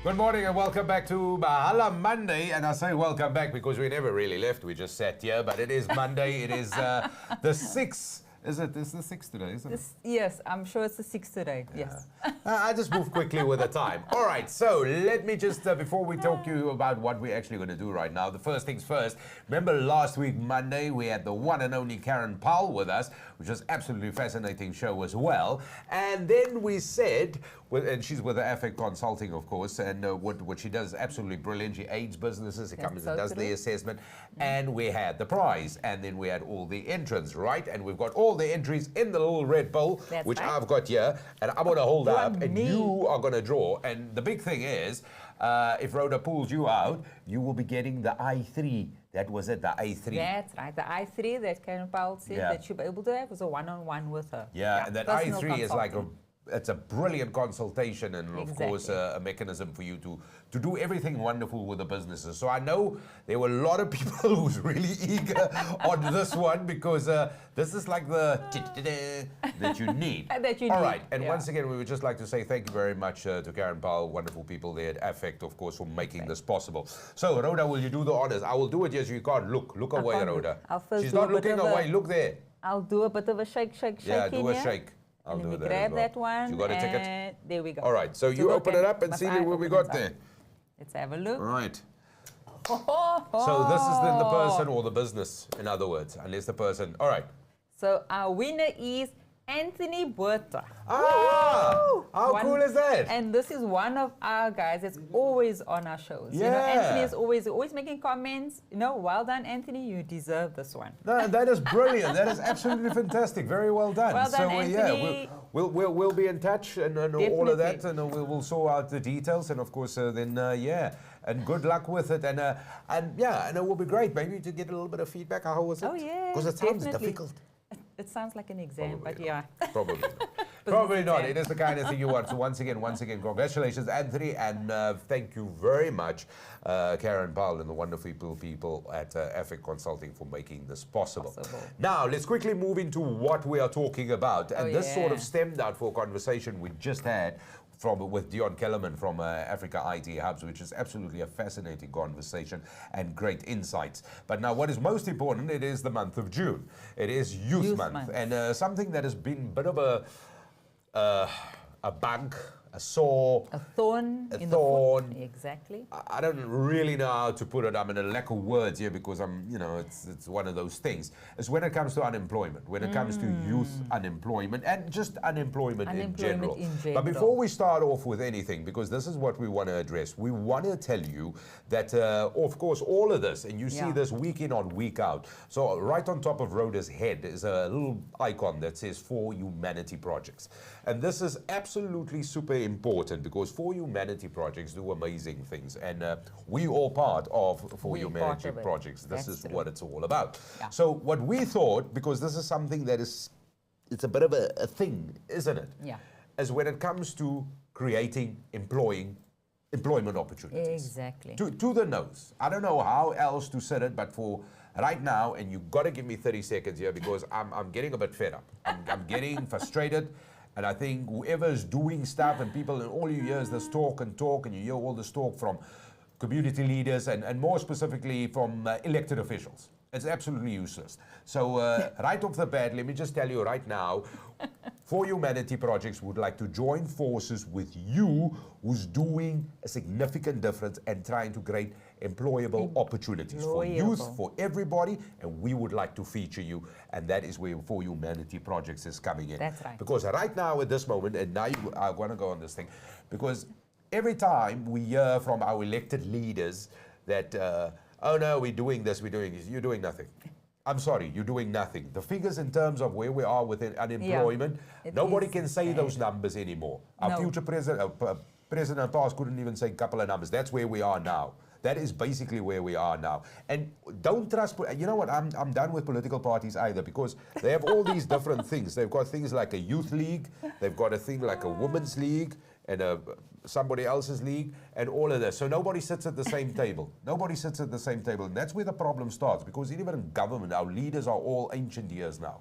Good morning and welcome back to Mahala Monday. And I say welcome back because we never really left. We just sat here, but it is Monday. It is the 6th. Is it? It's the 6th today, isn't it? Yes, I'm sure it's the 6th today. Yeah. Yes. I just move quickly with the time. All right, so let me just, before we talk to you about what we're actually going to do right now, the first things first. Remember last week, Monday, we had the one and only Karen Powell with us, which was absolutely fascinating show as well. And then we said, and she's with the Affect Consulting, of course, and what she does is absolutely brilliant. She aids businesses, she comes and does the assessment, and we had the prize, and then we had all the entrants, right? And we've got all the entries in the little red bowl, which right. I've got here, and I'm going to hold up, and you are going to draw. And the big thing is, if Rhoda pulls you out, you will be getting the I3. That was it, the I3. That's right, the I3 that Karen Powell said that she'll be able to have was a one-on-one with her. Yeah, and that I3 is like it's a brilliant consultation and, of course, a mechanism for you to do everything wonderful with the businesses. So I know there were a lot of people who's really eager on this one because this is like the that you need. All right, and once again, we would just like to say thank you very much to Karen Powell, wonderful people there at Affect, of course, for making this possible. So, Rhoda, will you do the honors? I will do it, yes, you can't. Look away, Rhoda. She's not looking away, look there. I'll do a bit of a shake. Yeah, do a shake. I'll do that grab that one. You got a ticket? There we go. All right, so you open it up and see what we got there. Let's have a look. All right. So this is then the person or the business, in other words, unless the person. All right. So our winner is Anthony Buerta. How cool is that? And this is one of our guys that's always on our shows. Yeah. You know, Anthony is always making comments. You know, well done, Anthony. You deserve this one. No, that is brilliant. That is absolutely fantastic. Very well done. Well done, so Anthony. We'll be in touch and all of that, and we'll sort out the details, and of course and good luck with it, and it will be great. Maybe to get a little bit of feedback. How was it? Oh yeah, because it sounds difficult. It sounds like an exam, Probably but yeah. Probably not. Probably not. It is the kind of thing you want. So once again, congratulations, Anthony, and thank you very much, Karen Powell and the wonderful people at Affect Consulting for making this possible. Now, let's quickly move into what we are talking about. And this sort of stemmed out for a conversation we just had with Dion Kellerman from Africa IT Hubs, which is absolutely a fascinating conversation and great insights. But now what is most important, it is the month of June. It is Youth Month. And something that has been a bit of a bug, a sore, a thorn in the foot. Exactly. I don't really know how to put it. I'm in a lack of words here because it's one of those things. It's when it comes to unemployment, when it comes to youth unemployment and just unemployment in general. But before we start off with anything, because this is what we want to address, we want to tell you that, of course, all of this, and you see this week in on week out. So right on top of Rhoda's head is a little icon that says For Humanity Projects. And this is absolutely super important because For Humanity Projects do amazing things, and we all part of For Humanity Projects. This is what it's all about. Yeah. So what we thought, because this is something that it's a bit of a thing, isn't it? Yeah. Is when it comes to creating employment opportunities. Exactly. To the nose. I don't know how else to set it, but for right now, and you've got to give me 30 seconds here because I'm getting a bit fed up. I'm getting frustrated. And I think whoever's doing stuff and people, and all you hear is this talk, and you hear all this talk from community leaders and more specifically from elected officials. It's absolutely useless. So right off the bat, let me just tell you right now, For Humanity Projects would like to join forces with you who's doing a significant difference and trying to create employable opportunities for youth, for everybody, and we would like to feature you, and that is where For Humanity Projects is coming in. That's right. Because right now at this moment, and now I want to go on this thing, because every time we hear from our elected leaders that, oh no, we're doing this, you're doing nothing. I'm sorry, you're doing nothing. The figures in terms of where we are with unemployment, nobody can say those numbers anymore. Our future president, President Past couldn't even say a couple of numbers. That's where we are now. That is basically where we are now. And don't trust, you know what, I'm done with political parties either, because they have all these different things. They've got things like a youth league, they've got a thing like a women's league, and somebody else's league, and all of this. So nobody sits at the same table. Nobody sits at the same table. And that's where the problem starts, because even in government, our leaders are all ancient years now.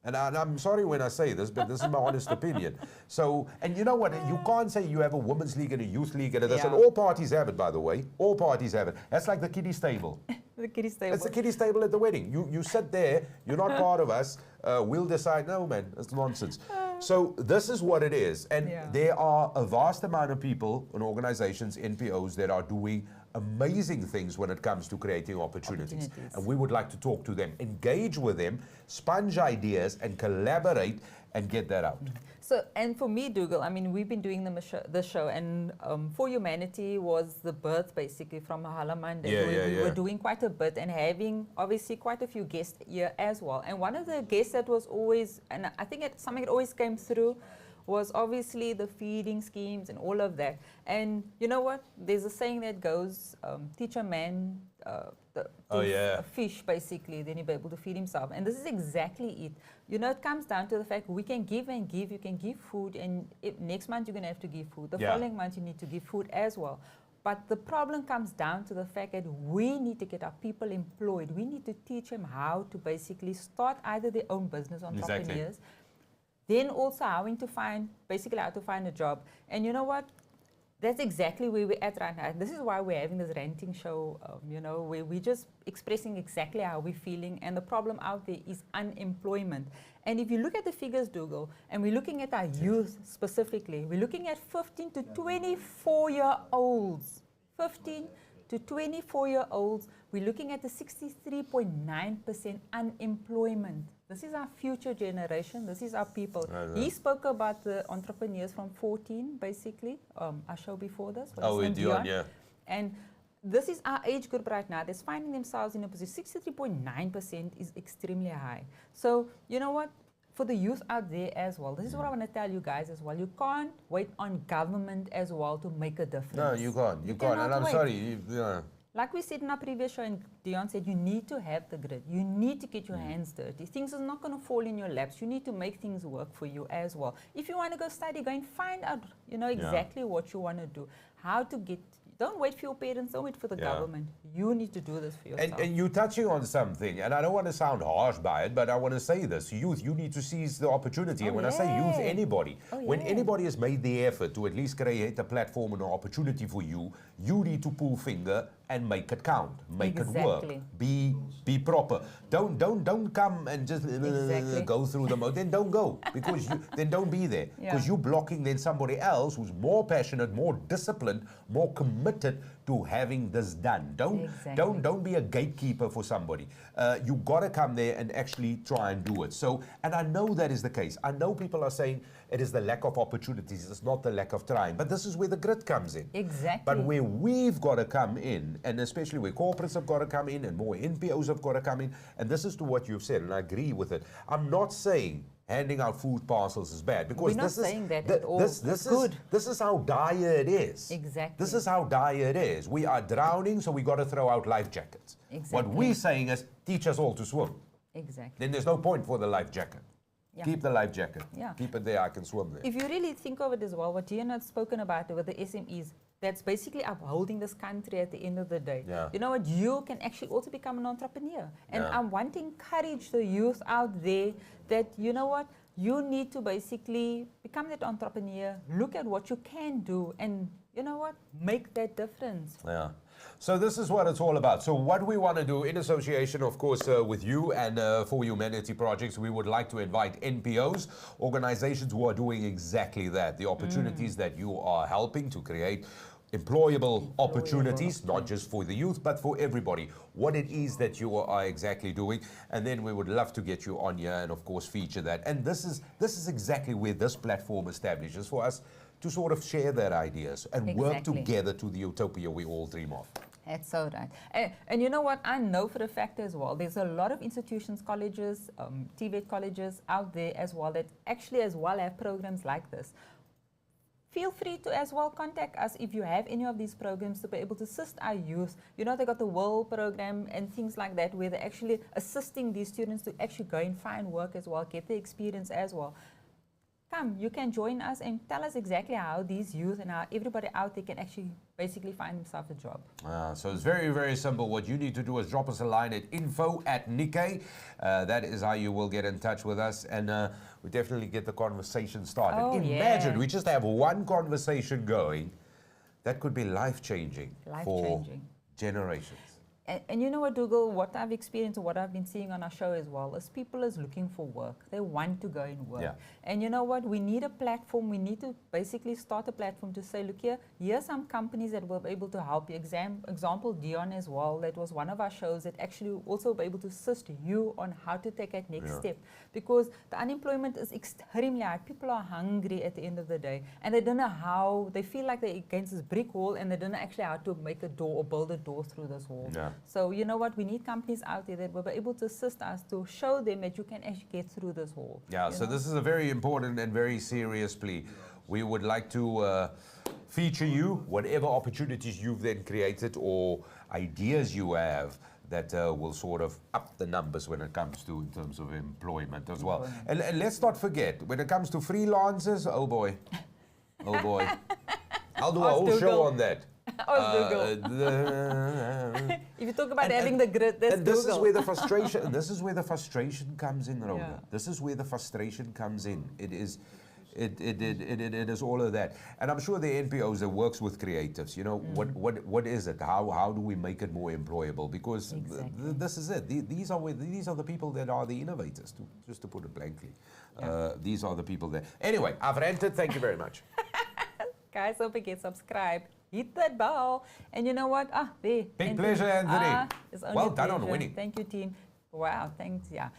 And I'm sorry when I say this, but this is my honest opinion. So, and you know what? You can't say you have a women's league and a youth league and this, and all parties have it, by the way. All parties have it. That's like the kiddie stable. The kiddie stable. It's the kiddie stable at the wedding. You sit there, you're not part of us. We'll decide. No, man, it's nonsense. So this is what it is. And there are a vast amount of people and organizations, NPOs, that are doing amazing things when it comes to creating opportunities. And we would like to talk to them, engage with them, sponge ideas, and collaborate and get that out. So, and for me, Dougal, I mean, we've been doing the show, and For Humanity was the birth, basically, from Mahala Monday. We were doing quite a bit and having, obviously, quite a few guests here as well. And one of the guests that was always, and I think something that always came through, was obviously the feeding schemes and all of that. And you know what? There's a saying that goes, teach a man a fish, basically, then he'll be able to feed himself. And this is exactly it. You know, it comes down to the fact we can give and give. You can give food, and next month you're going to have to give food. The following month you need to give food as well. But the problem comes down to the fact that we need to get our people employed. We need to teach them how to basically start either their own business, entrepreneurs, then also how to find a job. And you know what? That's exactly where we're at right now. This is why we're having this ranting show, you know, where we're just expressing exactly how we're feeling. And the problem out there is unemployment. And if you look at the figures, Dougal, and we're looking at our youth specifically, we're looking at 15 to 24-year-olds. 15 to 24-year-olds, we're looking at the 63.9% unemployment. This is our future generation. This is our people. He spoke about the entrepreneurs from 14, basically. Our show before this. With Dion, yeah. And this is our age group right now that's finding themselves in a position. 63.9% is extremely high. So, you know what? For the youth out there as well, this is what I want to tell you guys as well. You can't wait on government as well to make a difference. No, you can't. You can't. And I'm sorry. Like we said in our previous show, and Dion said, you need to have the grit. You need to get your hands dirty. Things are not going to fall in your laps. You need to make things work for you as well. If you want to go study, go and find out, you know, exactly what you want to do. How to get, don't wait for your parents, don't wait for the government. You need to do this for yourself. And you're touching on something, and I don't want to sound harsh by it, but I want to say this. Youth, you need to seize the opportunity. And when I say youth, anybody. When anybody has made the effort to at least create a platform and an opportunity for you, you need to pull finger and make it count, make it work, be proper. Don't come and just go through the mode. Then don't go, because then don't be there, because you're blocking then somebody else who's more passionate, more disciplined, more committed to having this done. Don't be a gatekeeper for somebody. You got to come there and actually try and do it. So, and I know that is the case. I know people are saying it is the lack of opportunities. It's not the lack of trying. But this is where the grit comes in. Exactly. But where we've got to come in, and especially where corporates have got to come in, and more NPOs have got to come in, and this is to what you've said, and I agree with it. I'm not saying handing out food parcels is bad, because we're not saying that at all. This is how dire it is. Exactly. This is how dire it is. We are drowning, so we got to throw out life jackets. Exactly. What we're saying is teach us all to swim. Exactly. Then there's no point for the life jacket. Keep the life jacket. Keep it there. I can swim there. If you really think of it as well, what Dion had spoken about with the SMEs, that's basically upholding this country at the end of the day. You know what? You can actually also become an entrepreneur. And I want to encourage the youth out there that, you know what? You need to basically become that entrepreneur, look at what you can do, and you know what? Make that difference. So this is what it's all about. So what we want to do in association, of course, with you and For Humanity Projects, we would like to invite NPOs, organizations who are doing exactly that, the opportunities that you are helping to create, employable opportunities, not just for the youth, but for everybody. What it is that you are exactly doing, and then we would love to get you on here and, of course, feature that. And this is exactly where this platform establishes for us to sort of share their ideas and work together to the utopia we all dream of. That's so right. And you know what? I know for a fact as well, there's a lot of institutions, colleges, TVET colleges out there as well that actually as well have programs like this. Feel free to as well contact us if you have any of these programs to be able to assist our youth. You know, they got the World program and things like that where they're actually assisting these students to actually go and find work as well, get the experience as well. come, you can join us and tell us exactly how these youth and how everybody out there can actually basically find themselves a job. So it's very, very simple. What you need to do is drop us a line at info@Nickay. That is how you will get in touch with us, and we definitely get the conversation started. Oh, Imagine we just have one conversation going. That could be life-changing for generations. And you know what, Dougal, what I've experienced, what I've been seeing on our show as well, is people is looking for work. They want to go and work. Yeah. And you know what, we need a platform. We need to basically start a platform to say, look here's some companies that will be able to help you. Example, Dion as well, that was one of our shows that actually also be able to assist you on how to take that next step. Because the unemployment is extremely high. People are hungry at the end of the day. And they don't know how, they feel like they're against this brick wall and they don't know actually how to make a door or build a door through this wall. Yeah. So you know what, we need companies out there that will be able to assist us to show them that you can actually get through this wall. Yeah, so this is a very important and very serious plea. We would like to feature you, whatever opportunities you've then created or ideas you have that will sort of up the numbers when it comes to in terms of employment as well. And let's not forget, when it comes to freelancers, oh boy, I'll do a whole show on that. If you talk about having the grit, that's this is where the frustration. This is where the frustration comes in, Rhoda. Yeah. This is where the frustration comes in. It is all of that. And I'm sure the NPOs that works with creatives, you know, what is it? How do we make it more employable? Because this is it. These are the people that are the innovators. Just to put it blankly, these are the people that. Anyway, I've ranted. Thank you very much. Guys, don't forget subscribe. Hit that bell. And you know what? There. Big pleasure, Anthony. Well done on winning. Thank you, team. Wow, thanks. Yeah.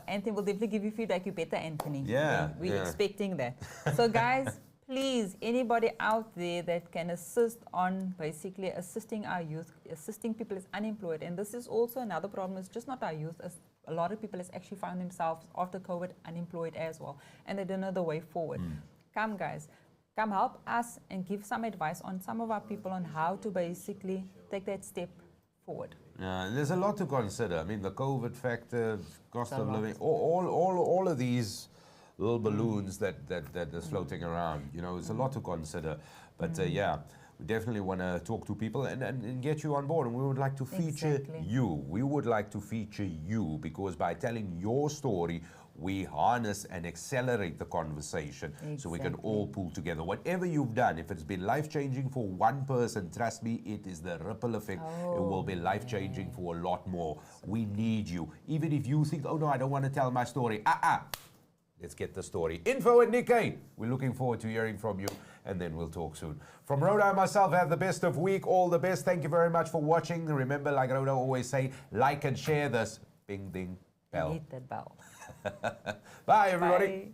Anthony will definitely give you feedback. You better, Anthony. Yeah. We're expecting that. So, guys, please, anybody out there that can assist on basically assisting our youth, assisting people as unemployed. And this is also another problem. It's just not our youth. A lot of people has actually found themselves after COVID unemployed as well. And they don't know the way forward. Come, guys. Come help us and give some advice on some of our people on how to basically take that step forward. Yeah, there's a lot to consider. I mean, the COVID factor, cost of living, all of these little balloons that is floating around. You know, it's a lot to consider. But yeah, we definitely want to talk to people and get you on board. And we would like to feature you. We would like to feature you because by telling your story, we harness and accelerate the conversation so we can all pull together. Whatever you've done, if it's been life-changing for one person, trust me, it is the ripple effect. It will be life-changing for a lot more. We need you. Even if you think, oh no, I don't want to tell my story. Let's get the story. Info@Nickay. We're looking forward to hearing from you, and then we'll talk soon. From Rhoda and myself, have the best of week. All the best. Thank you very much for watching. Remember, like Rhoda always say, like and share this. Bing, ding, bell. Hit that bell. Bye, everybody. Bye.